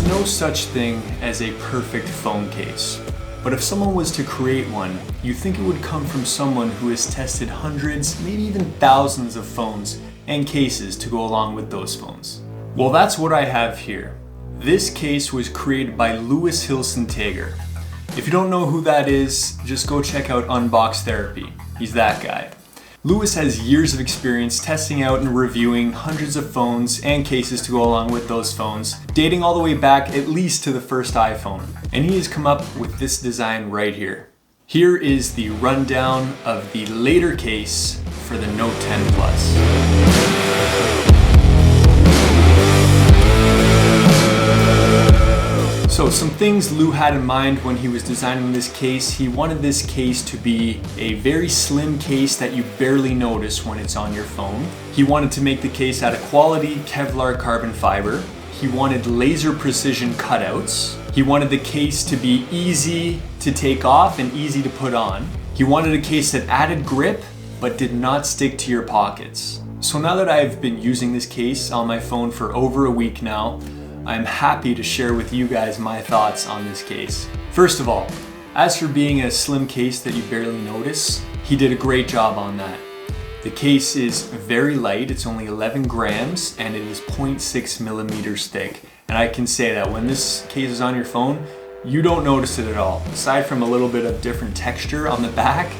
There's no such thing as a perfect phone case. But if someone was to create one, you'd think it would come from someone who has tested hundreds, maybe even thousands of phones and cases to go along with those phones. Well, that's what I have here. This case was created by Hilsenteger. If you don't know who that is, just go check out Unbox Therapy. He's that guy. Lewis has years of experience testing out and reviewing hundreds of phones and cases to go along with those phones, dating all the way back at least to the first iPhone. And he has come up with this design right here. Here is the rundown of the Latercase for the Note 10 Plus. So some things Lou had in mind when he was designing this case. He wanted this case to be a very slim case that you barely notice when it's on your phone. He wanted to make the case out of quality Kevlar carbon fiber. He wanted laser precision cutouts. He wanted the case to be easy to take off and easy to put on. He wanted a case that added grip but did not stick to your pockets. So now that I've been using this case on my phone for over a week now, I'm happy to share with you guys my thoughts on this case. First of all, as for being a slim case that you barely notice, he did a great job on that. The case is very light, it's only 11 grams and it is 0.6 millimeters thick. And I can say that when this case is on your phone, you don't notice it at all. Aside from a little bit of different texture on the back,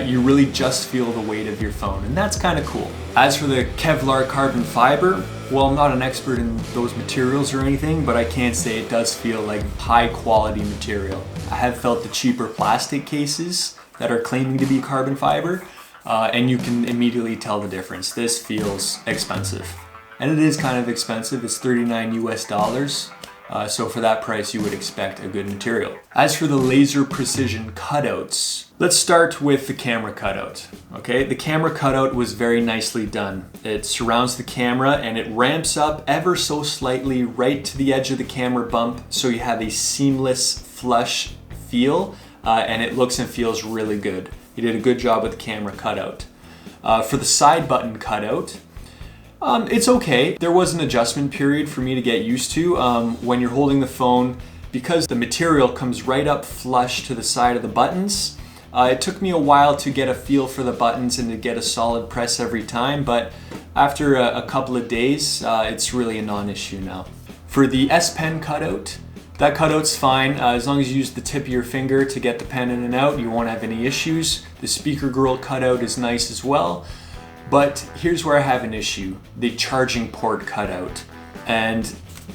you really just feel the weight of your phone, and that's kind of cool. As for the Kevlar carbon fiber, well, I'm not an expert in those materials or anything, but I can say it does feel like high quality material. I have felt the cheaper plastic cases that are claiming to be carbon fiber, and you can immediately tell the difference. This feels expensive. And it is kind of expensive, it's $39 US. So for that price, you would expect a good material. As for the laser precision cutouts, let's start with the camera cutout. Okay, the camera cutout was very nicely done. It surrounds the camera and it ramps up ever so slightly right to the edge of the camera bump, so you have a seamless flush feel, and it looks and feels really good. You did a good job with the camera cutout. For the side button cutout, it's okay. There was an adjustment period for me to get used to when you're holding the phone, because the material comes right up flush to the side of the buttons. It took me a while to get a feel for the buttons and to get a solid press every time, but after a couple of days, it's really a non-issue now. For the S Pen cutout, that cutout's fine. As long as you use the tip of your finger to get the pen in and out, you won't have any issues. The speaker grill cutout is nice as well. But here's where I have an issue, the charging port cutout. And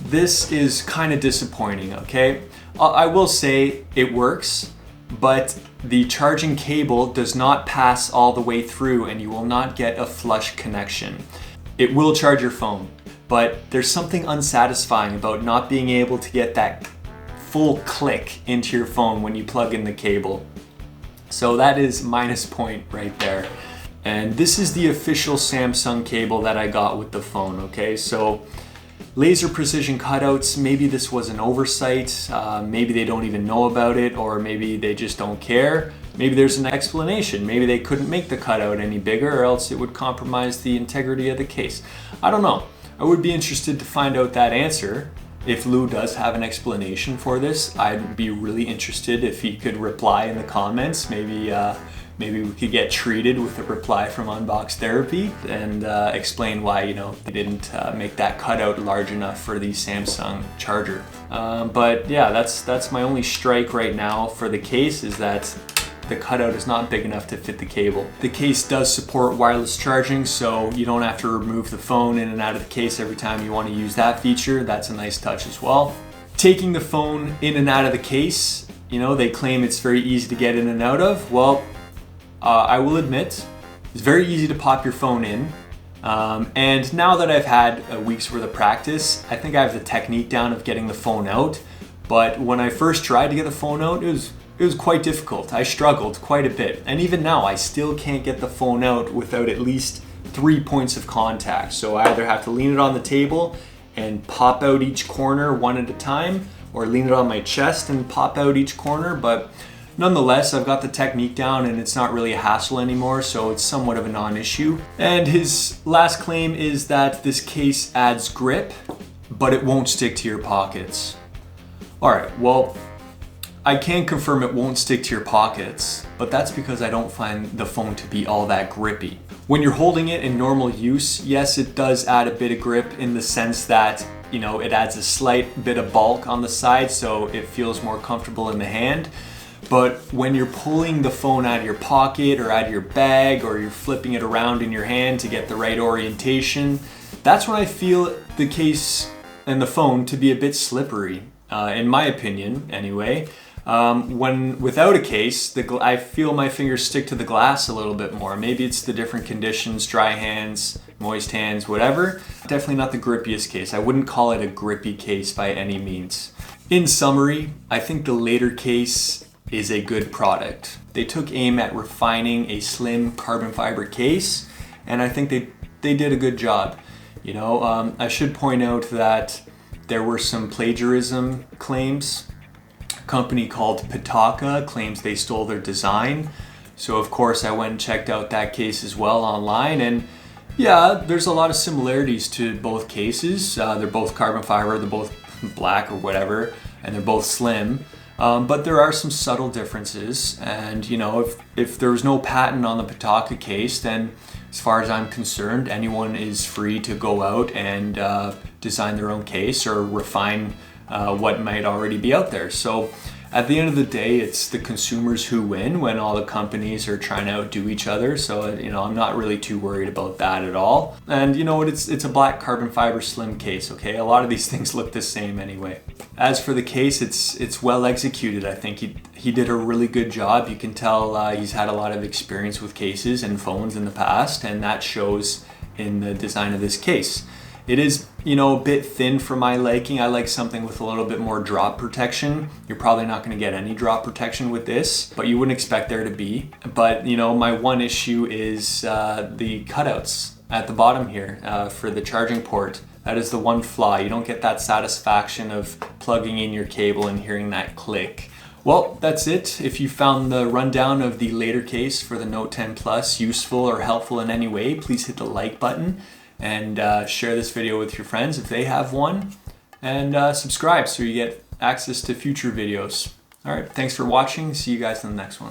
this is kind of disappointing, okay? I will say it works, but the charging cable does not pass all the way through and you will not get a flush connection. It will charge your phone, but there's something unsatisfying about not being able to get that full click into your phone when you plug in the cable. So that is minus point right there. And this is the official Samsung cable that I got with the phone, okay? So laser precision cutouts, maybe this was an oversight, maybe they don't even know about it, or maybe they just don't care. Maybe there's an explanation. Maybe they couldn't make the cutout any bigger, or else it would compromise the integrity of the case. I don't know. I would be interested to find out that answer. If Lou does have an explanation for this, I'd be really interested if he could reply in the comments. Maybe we could get treated with a reply from Unbox Therapy and explain why, they didn't make that cutout large enough for the Samsung charger. But yeah, that's my only strike right now for the case, is that the cutout is not big enough to fit the cable. The case does support wireless charging, so you don't have to remove the phone in and out of the case every time you want to use that feature. That's a nice touch as well. Taking the phone in and out of the case, they claim it's very easy to get in and out of. Well, I will admit, it's very easy to pop your phone in. And now that I've had a week's worth of practice, I think I have the technique down of getting the phone out. But when I first tried to get the phone out, it was quite difficult. I struggled quite a bit. And even now, I still can't get the phone out without at least 3 points of contact. So I either have to lean it on the table and pop out each corner one at a time, or lean it on my chest and pop out each corner. But nonetheless, I've got the technique down and it's not really a hassle anymore, so it's somewhat of a non-issue. And his last claim is that this case adds grip. but it won't stick to your pockets. All right, well, I can confirm it won't stick to your pockets, but that's because I don't find the phone to be all that grippy. When you're holding it in normal use, yes, it does add a bit of grip in the sense that, you know, it adds a slight bit of bulk on the side, so it feels more comfortable in the hand. But when you're pulling the phone out of your pocket or out of your bag, or you're flipping it around in your hand to get the right orientation, that's when I feel the case and the phone to be a bit slippery, in my opinion anyway. When without a case, I feel my fingers stick to the glass a little bit more. Maybe it's the different conditions, dry hands, moist hands, whatever. Definitely not the grippiest case. I wouldn't call it a grippy case by any means. In summary, I think the Latercase is a good product. They took aim at refining a slim carbon fiber case, and I think they did a good job. You know, I should point out that there were some plagiarism claims. Company called Pitaka claims they stole their design. So of course I went and checked out that case as well online, and yeah, there's a lot of similarities to both cases. They're both carbon fiber, they're both black or whatever, and they're both slim. But there are some subtle differences, and you know, if there was no patent on the Pitaka case, then as far as I'm concerned, anyone is free to go out and design their own case or refine what might already be out there. So at the end of the day, it's the consumers who win when all the companies are trying to outdo each other. So, you know, I'm not really too worried about that at all. And you know what, it's a black carbon fiber slim case, okay? A lot of these things look the same anyway. As for the case, it's well executed. I think he did a really good job. You can tell he's had a lot of experience with cases and phones in the past, and that shows in the design of this case. It is, you know, a bit thin for my liking. I like something with a little bit more drop protection. You're probably not going to get any drop protection with this, but you wouldn't expect there to be. But, you know, my one issue is the cutouts at the bottom here for the charging port. That is the one flaw. You don't get that satisfaction of plugging in your cable and hearing that click. Well, that's it. If you found the rundown of the Latercase for the Note 10 Plus useful or helpful in any way, please hit the like button and share this video with your friends if they have one, and subscribe so you get access to future videos. All right, thanks for watching. See you guys in the next one.